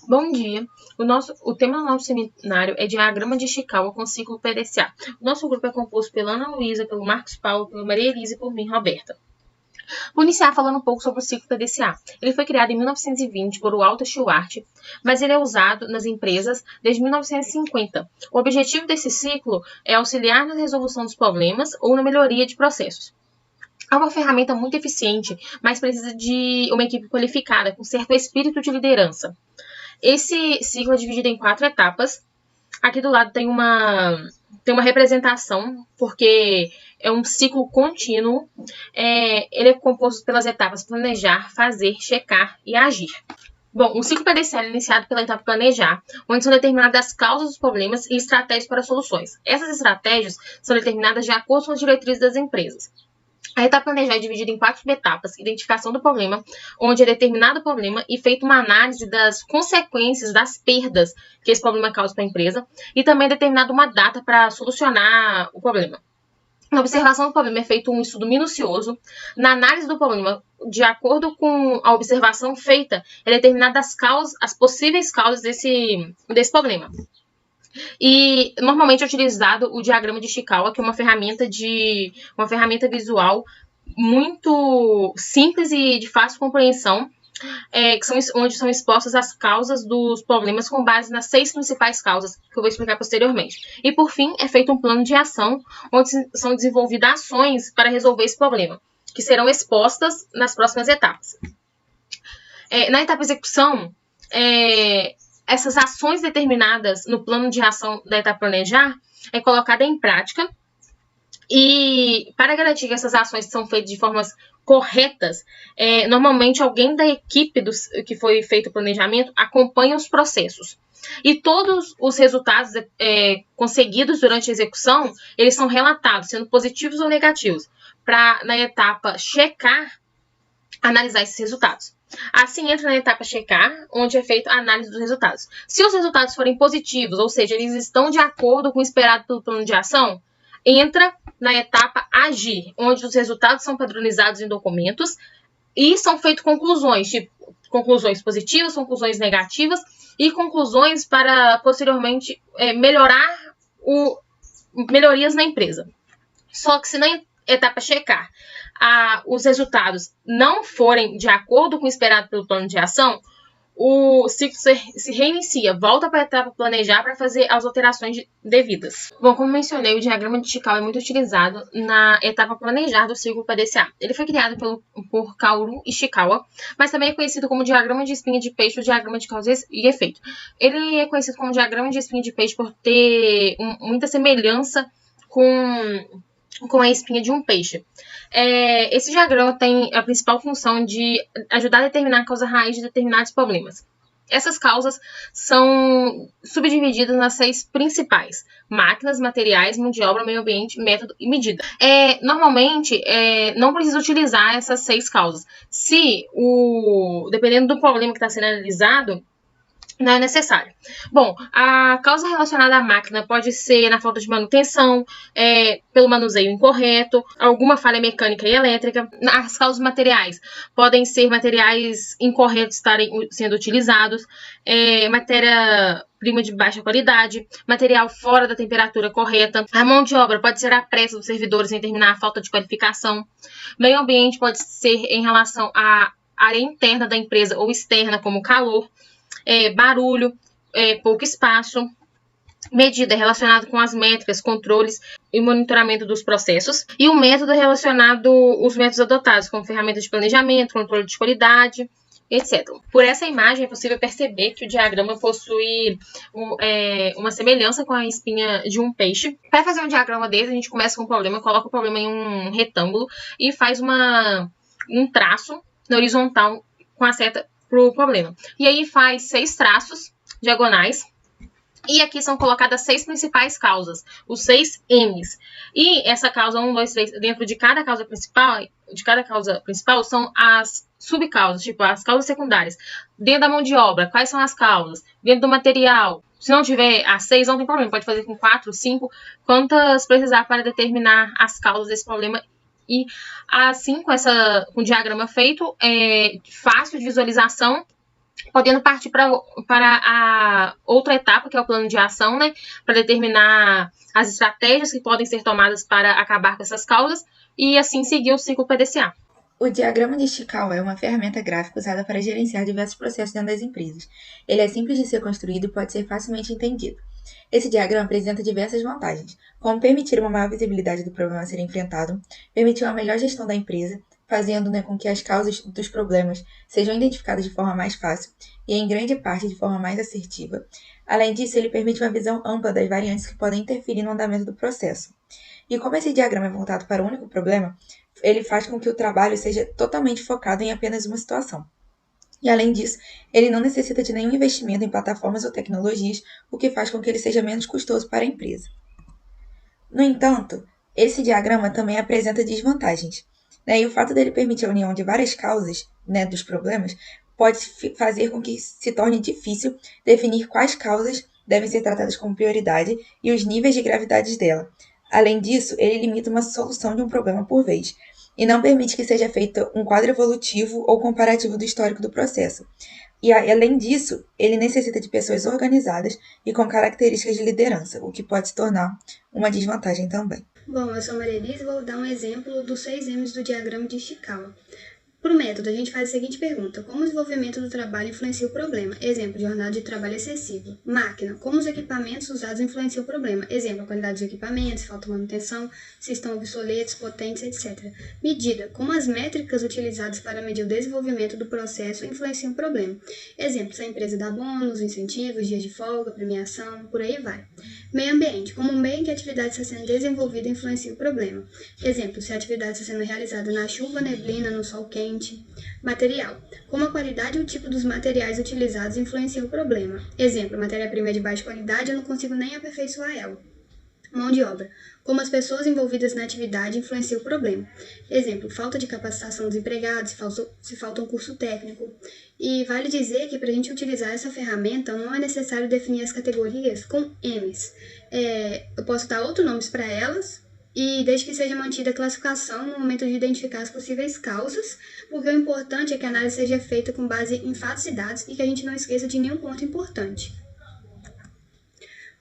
Bom dia! O tema do nosso seminário é diagrama de Ishikawa com ciclo PDCA. O nosso grupo é composto pela Ana Luísa, pelo Marcos Paulo, pela Maria Elisa e por mim, Roberta. Vou iniciar falando um pouco sobre o ciclo PDCA. Ele foi criado em 1920 por Walter Shewhart, mas ele é usado nas empresas desde 1950. O objetivo desse ciclo é auxiliar na resolução dos problemas ou na melhoria de processos. É uma ferramenta muito eficiente, mas precisa de uma equipe qualificada, com certo espírito de liderança. Esse ciclo é dividido em 4 etapas. Aqui do lado tem uma representação, porque é um ciclo contínuo. Ele é composto pelas etapas planejar, fazer, checar e agir. Bom, o ciclo PDCA é iniciado pela etapa planejar, onde são determinadas as causas dos problemas e estratégias para soluções. Essas estratégias são determinadas de acordo com as diretrizes das empresas. A etapa planejar é dividida em 4 etapas: identificação do problema, onde é determinado o problema e feita uma análise das consequências, das perdas que esse problema causa para a empresa, e também é determinada uma data para solucionar o problema. Na observação do problema é feito um estudo minucioso. Na análise do problema, de acordo com a observação feita, é determinada as possíveis causas desse problema. E normalmente é utilizado o diagrama de Ishikawa, que é uma ferramenta visual muito simples e de fácil compreensão, onde são expostas as causas dos problemas com base nas 6 principais causas, que eu vou explicar posteriormente. E por fim, é feito um plano de ação, onde são desenvolvidas ações para resolver esse problema, que serão expostas nas próximas etapas. Na etapa execução, essas ações determinadas no plano de ação da etapa planejar é colocada em prática, e para garantir que essas ações são feitas de formas corretas, normalmente alguém da equipe que foi feito o planejamento acompanha os processos. E todos os resultados conseguidos durante a execução, eles são relatados, sendo positivos ou negativos, para na etapa checar, analisar esses resultados. Assim, entra na etapa checar, onde é feita a análise dos resultados. Se os resultados forem positivos, ou seja, eles estão de acordo com o esperado pelo plano de ação, entra na etapa agir, onde os resultados são padronizados em documentos e são feitas conclusões, tipo conclusões positivas, conclusões negativas e conclusões para posteriormente melhorias na empresa. Só que se na etapa checar os resultados não forem de acordo com o esperado pelo plano de ação, o ciclo se reinicia, volta para a etapa planejar para fazer as alterações devidas. Bom, como mencionei, o diagrama de Ishikawa é muito utilizado na etapa planejar do ciclo PDCA. Ele foi criado por Kaoru Ishikawa, mas também é conhecido como diagrama de espinha de peixe ou diagrama de causa e efeito. Ele é conhecido como diagrama de espinha de peixe por ter muita semelhança com a espinha de um peixe. Esse diagrama tem a principal função de ajudar a determinar a causa raiz de determinados problemas. Essas causas são subdivididas nas 6 principais: máquinas, materiais, mão de obra, meio ambiente, método e medida. Normalmente, não precisa utilizar essas 6 causas. Dependendo do problema que está sendo analisado, não é necessário. Bom, a causa relacionada à máquina pode ser na falta de manutenção, pelo manuseio incorreto, alguma falha mecânica e elétrica. As causas materiais podem ser materiais incorretos estarem sendo utilizados, matéria-prima de baixa qualidade, material fora da temperatura correta. A mão de obra pode ser a pressa dos servidores em terminar a falta de qualificação. Meio ambiente pode ser em relação à área interna da empresa ou externa, como calor, barulho, pouco espaço. Medida é relacionado com as métricas, controles e monitoramento dos processos. E o método é relacionado aos métodos adotados, como ferramentas de planejamento, controle de qualidade, etc. Por essa imagem é possível perceber que o diagrama possui uma semelhança com a espinha de um peixe. Para fazer um diagrama desse, a gente começa com o problema, coloca o problema em um retângulo e faz um traço na horizontal com a seta para o problema. E aí faz 6 traços diagonais. E aqui são colocadas 6 principais causas, os 6 M's. E essa causa 1, 2, 3, dentro de cada causa principal são as subcausas, tipo as causas secundárias. Dentro da mão de obra, quais são as causas? Dentro do material, se não tiver as 6, não tem problema, pode fazer com 4, 5, quantas precisar para determinar as causas desse problema. E assim, com o diagrama feito, fácil de visualização, podendo partir para a outra etapa, que é o plano de ação, né, para determinar as estratégias que podem ser tomadas para acabar com essas causas e assim seguir o ciclo PDCA. O diagrama de Ishikawa é uma ferramenta gráfica usada para gerenciar diversos processos dentro das empresas. Ele é simples de ser construído e pode ser facilmente entendido. Esse diagrama apresenta diversas vantagens, como permitir uma maior visibilidade do problema a ser enfrentado, permitir uma melhor gestão da empresa, fazendo com que as causas dos problemas sejam identificadas de forma mais fácil e, em grande parte, de forma mais assertiva. Além disso, ele permite uma visão ampla das variantes que podem interferir no andamento do processo. E como esse diagrama é voltado para um único problema, ele faz com que o trabalho seja totalmente focado em apenas uma situação. E além disso, ele não necessita de nenhum investimento em plataformas ou tecnologias, o que faz com que ele seja menos custoso para a empresa. No entanto, esse diagrama também apresenta desvantagens, e o fato dele permitir a união de várias causas dos problemas pode fazer com que se torne difícil definir quais causas devem ser tratadas como prioridade e os níveis de gravidade dela. Além disso, ele limita uma solução de um problema por vez e não permite que seja feito um quadro evolutivo ou comparativo do histórico do processo. E, além disso, ele necessita de pessoas organizadas e com características de liderança, o que pode se tornar uma desvantagem também. Bom, eu sou a Maria Elisa e vou dar um exemplo dos 6 M's do diagrama de Ishikawa. Para o método, a gente faz a seguinte pergunta: como o desenvolvimento do trabalho influencia o problema? Exemplo, jornada de trabalho excessiva. Máquina: como os equipamentos usados influenciam o problema? Exemplo, a qualidade dos equipamentos, se falta manutenção, se estão obsoletos, potentes, etc. Medida: como as métricas utilizadas para medir o desenvolvimento do processo influenciam o problema? Exemplo, se a empresa dá bônus, incentivos, dias de folga, premiação, por aí vai. Meio ambiente: como o meio em que a atividade está sendo desenvolvida influencia o problema? Exemplo, se a atividade está sendo realizada na chuva, neblina, no sol quente. Material: como a qualidade e o tipo dos materiais utilizados influenciam o problema. Exemplo, matéria-prima é de baixa qualidade, eu não consigo nem aperfeiçoar ela. Mão de obra: como as pessoas envolvidas na atividade influenciam o problema. Exemplo, falta de capacitação dos empregados, se falta um curso técnico. E vale dizer que para a gente utilizar essa ferramenta não é necessário definir as categorias com M's. Eu posso dar outros nomes para elas, e desde que seja mantida a classificação no momento de identificar as possíveis causas, porque o importante é que a análise seja feita com base em fatos e dados e que a gente não esqueça de nenhum ponto importante.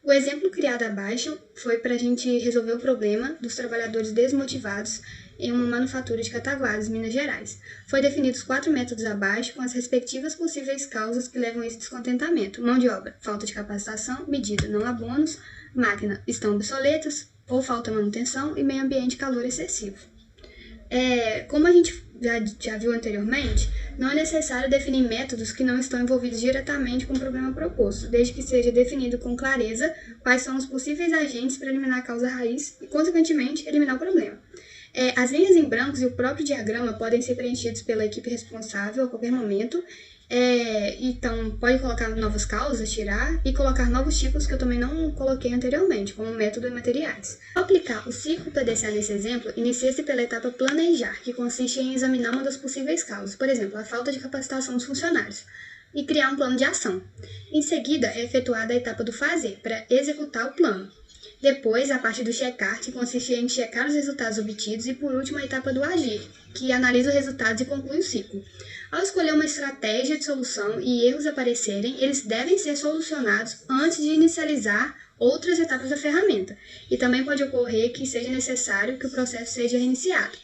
O exemplo criado abaixo foi para a gente resolver o problema dos trabalhadores desmotivados em uma manufatura de Cataguases, Minas Gerais. Foi definidos 4 métodos abaixo com as respectivas possíveis causas que levam a esse descontentamento. Mão de obra: falta de capacitação, medida, não há bônus, máquina, estão obsoletas ou falta manutenção, e meio ambiente, calor excessivo. Como a gente já viu anteriormente, não é necessário definir métodos que não estão envolvidos diretamente com o problema proposto, desde que seja definido com clareza quais são os possíveis agentes para eliminar a causa raiz e, consequentemente, eliminar o problema. As linhas em brancos e o próprio diagrama podem ser preenchidos pela equipe responsável a qualquer momento. Então, pode colocar novas causas, tirar e colocar novos tipos que eu também não coloquei anteriormente, como método e materiais. Ao aplicar o ciclo PDCA nesse exemplo, inicia-se pela etapa planejar, que consiste em examinar uma das possíveis causas, por exemplo, a falta de capacitação dos funcionários, e criar um plano de ação. Em seguida, é efetuada a etapa do fazer, para executar o plano. Depois, a parte do checar, que consiste em checar os resultados obtidos, e por último, a etapa do agir, que analisa os resultados e conclui o ciclo. Ao escolher uma estratégia de solução e erros aparecerem, eles devem ser solucionados antes de inicializar outras etapas da ferramenta, e também pode ocorrer que seja necessário que o processo seja reiniciado.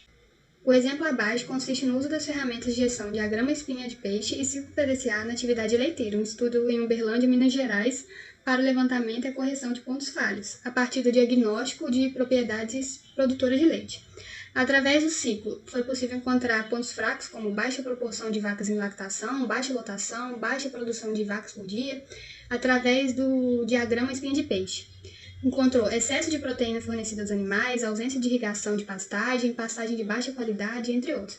O exemplo abaixo consiste no uso das ferramentas de gestão diagrama espinha de peixe e ciclo PDCA na atividade leiteira, um estudo em Uberlândia, Minas Gerais, para o levantamento e a correção de pontos falhos, a partir do diagnóstico de propriedades produtoras de leite. Através do ciclo, foi possível encontrar pontos fracos como baixa proporção de vacas em lactação, baixa lotação, baixa produção de vacas por dia, através do diagrama espinha de peixe. Encontrou excesso de proteína fornecida aos animais, ausência de irrigação de pastagem, pastagem de baixa qualidade, entre outros.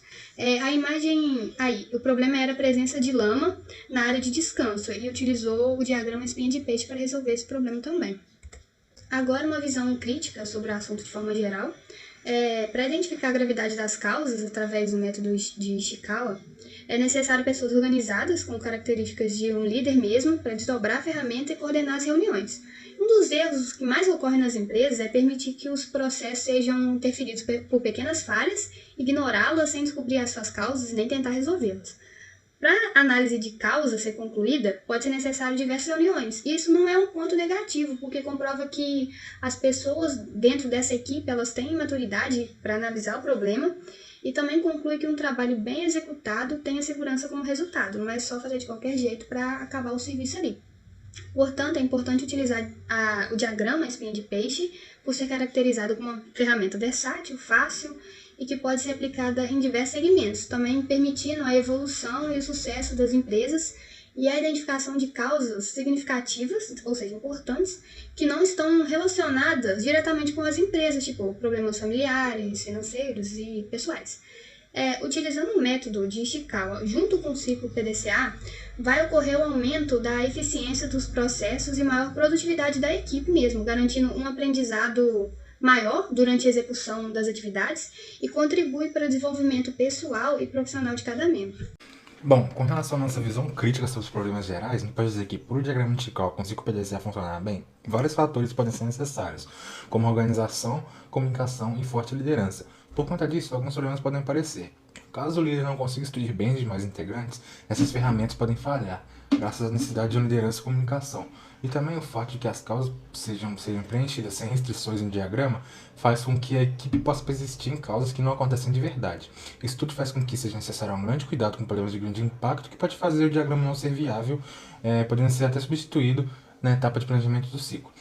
A imagem aí, o problema era a presença de lama na área de descanso. Ele utilizou o diagrama espinha de peixe para resolver esse problema também. Agora, uma visão crítica sobre o assunto de forma geral. Para identificar a gravidade das causas através do método de Ishikawa, é necessário pessoas organizadas com características de um líder mesmo para desdobrar a ferramenta e coordenar as reuniões. Um dos erros que mais ocorrem nas empresas é permitir que os processos sejam interferidos por pequenas falhas, ignorá-las sem descobrir as suas causas e nem tentar resolvê-las. Para a análise de causa ser concluída, pode ser necessário diversas reuniões. E isso não é um ponto negativo, porque comprova que as pessoas dentro dessa equipe elas têm maturidade para analisar o problema e também conclui que um trabalho bem executado tem a segurança como resultado. Não é só fazer de qualquer jeito para acabar o serviço ali. Portanto, é importante utilizar o diagrama espinha de peixe por ser caracterizado como uma ferramenta versátil, fácil e que pode ser aplicada em diversos segmentos, também permitindo a evolução e o sucesso das empresas e a identificação de causas significativas, ou seja, importantes, que não estão relacionadas diretamente com as empresas, tipo problemas familiares, financeiros e pessoais. Utilizando o método de Ishikawa junto com o ciclo PDCA, vai ocorrer o aumento da eficiência dos processos e maior produtividade da equipe mesmo, garantindo um aprendizado maior durante a execução das atividades e contribui para o desenvolvimento pessoal e profissional de cada membro. Bom, com relação à nossa visão crítica sobre os problemas gerais, a gente pode dizer que, para o diagrama de Ishikawa conseguir o PDCA funcionar bem, vários fatores podem ser necessários, como organização, comunicação e forte liderança. Por conta disso, alguns problemas podem aparecer. Caso o líder não consiga instruir bem os demais integrantes, essas ferramentas podem falhar, graças à necessidade de uma liderança e comunicação. E também o fato de que as causas sejam preenchidas sem restrições no diagrama faz com que a equipe possa persistir em causas que não acontecem de verdade. Isso tudo faz com que seja necessário um grande cuidado com problemas de grande impacto que pode fazer o diagrama não ser viável, podendo ser até substituído na etapa de planejamento do ciclo.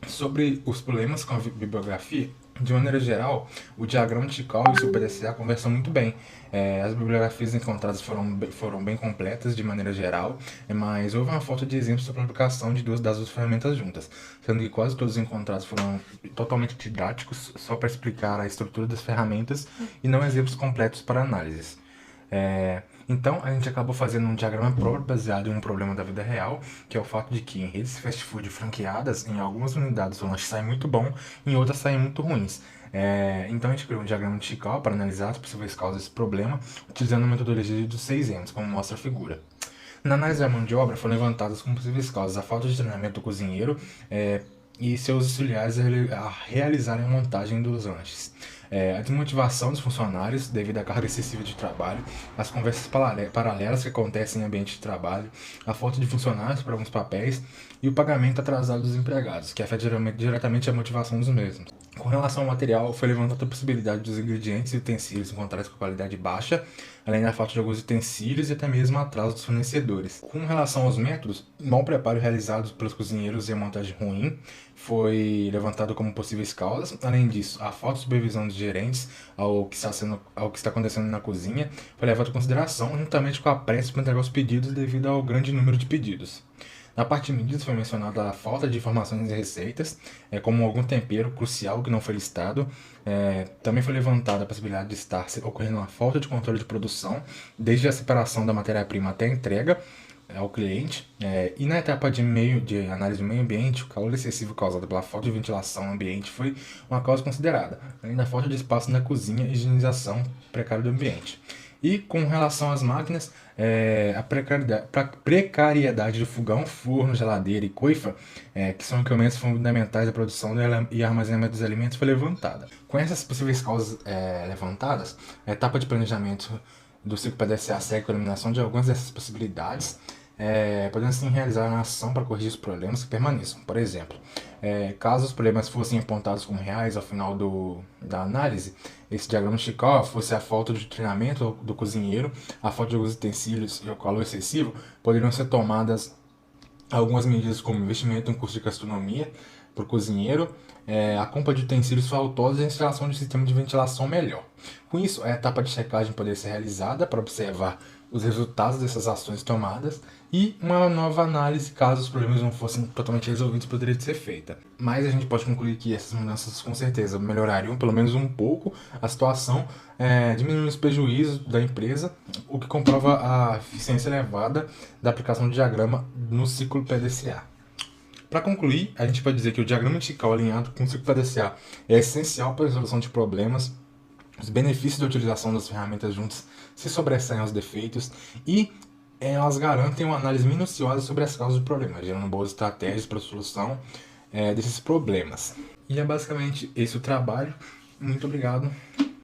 Sobre os problemas com a bibliografia, de maneira geral, o diagrama de Ishikawa e o PDCA conversam muito bem. As bibliografias encontradas foram bem completas de maneira geral, mas houve uma falta de exemplos sobre a aplicação das duas ferramentas juntas, sendo que quase todos os encontrados foram totalmente didáticos, só para explicar a estrutura das ferramentas e não exemplos completos para análises. Então, a gente acabou fazendo um diagrama próprio baseado em um problema da vida real, que é o fato de que em redes de fast food franqueadas, em algumas unidades o lanche sai muito bom, em outras saem muito ruins. Então, a gente criou um diagrama de Ishikawa para analisar as possíveis causas desse problema, utilizando a metodologia dos 6 M's, como mostra a figura. Na análise da mão de obra, foram levantadas como possíveis causas a falta de treinamento do cozinheiro e seus auxiliares a realizarem a montagem dos lanches. A desmotivação dos funcionários devido à carga excessiva de trabalho, as conversas paralelas que acontecem em ambiente de trabalho, a falta de funcionários para alguns papéis e o pagamento atrasado dos empregados, que afeta diretamente a motivação dos mesmos. Com relação ao material, foi levantada a possibilidade dos ingredientes e utensílios encontrados com qualidade baixa, além da falta de alguns utensílios e até mesmo atraso dos fornecedores. Com relação aos métodos, mau preparo realizado pelos cozinheiros e a montagem ruim foi levantado como possíveis causas. Além disso, a falta de supervisão dos gerentes ao que está acontecendo na cozinha foi levado em consideração, juntamente com a pressa para entregar os pedidos devido ao grande número de pedidos. Na parte de medidas foi mencionada a falta de informações e receitas, como algum tempero crucial que não foi listado. Também foi levantada a possibilidade de estar ocorrendo uma falta de controle de produção, desde a separação da matéria-prima até a entrega ao cliente. E na etapa de análise do meio ambiente, o calor excessivo causado pela falta de ventilação no ambiente foi uma causa considerada, além da falta de espaço na cozinha e higienização precária do ambiente. E com relação às máquinas, a precariedade do fogão, forno, geladeira e coifa, que são equipamentos fundamentais da produção e armazenamento dos alimentos, foi levantada. Com essas possíveis causas levantadas, a etapa de planejamento do ciclo PDCA segue com a eliminação de algumas dessas possibilidades, podendo assim realizar uma ação para corrigir os problemas que permaneçam. Por exemplo, caso os problemas fossem apontados como reais ao final da análise, esse diagrama de Ishikawa fosse a falta de treinamento do cozinheiro, a falta de alguns utensílios e o calor excessivo, poderiam ser tomadas algumas medidas como investimento em curso de gastronomia para o cozinheiro, a compra de utensílios faltosos e a instalação de um sistema de ventilação melhor. Com isso, a etapa de checagem poderia ser realizada para observar os resultados dessas ações tomadas e uma nova análise, caso os problemas não fossem totalmente resolvidos, poderia ser feita. Mas a gente pode concluir que essas mudanças com certeza melhorariam pelo menos um pouco a situação, diminuindo os prejuízos da empresa, o que comprova a eficiência elevada da aplicação do diagrama no ciclo PDCA. Para concluir, a gente pode dizer que o diagrama de Ishikawa alinhado com o ciclo PDCA é essencial para a resolução de problemas. Os benefícios da utilização das ferramentas juntas se sobressaem aos defeitos e elas garantem uma análise minuciosa sobre as causas do problema, gerando boas estratégias para a solução desses problemas. E é basicamente esse o trabalho. Muito obrigado.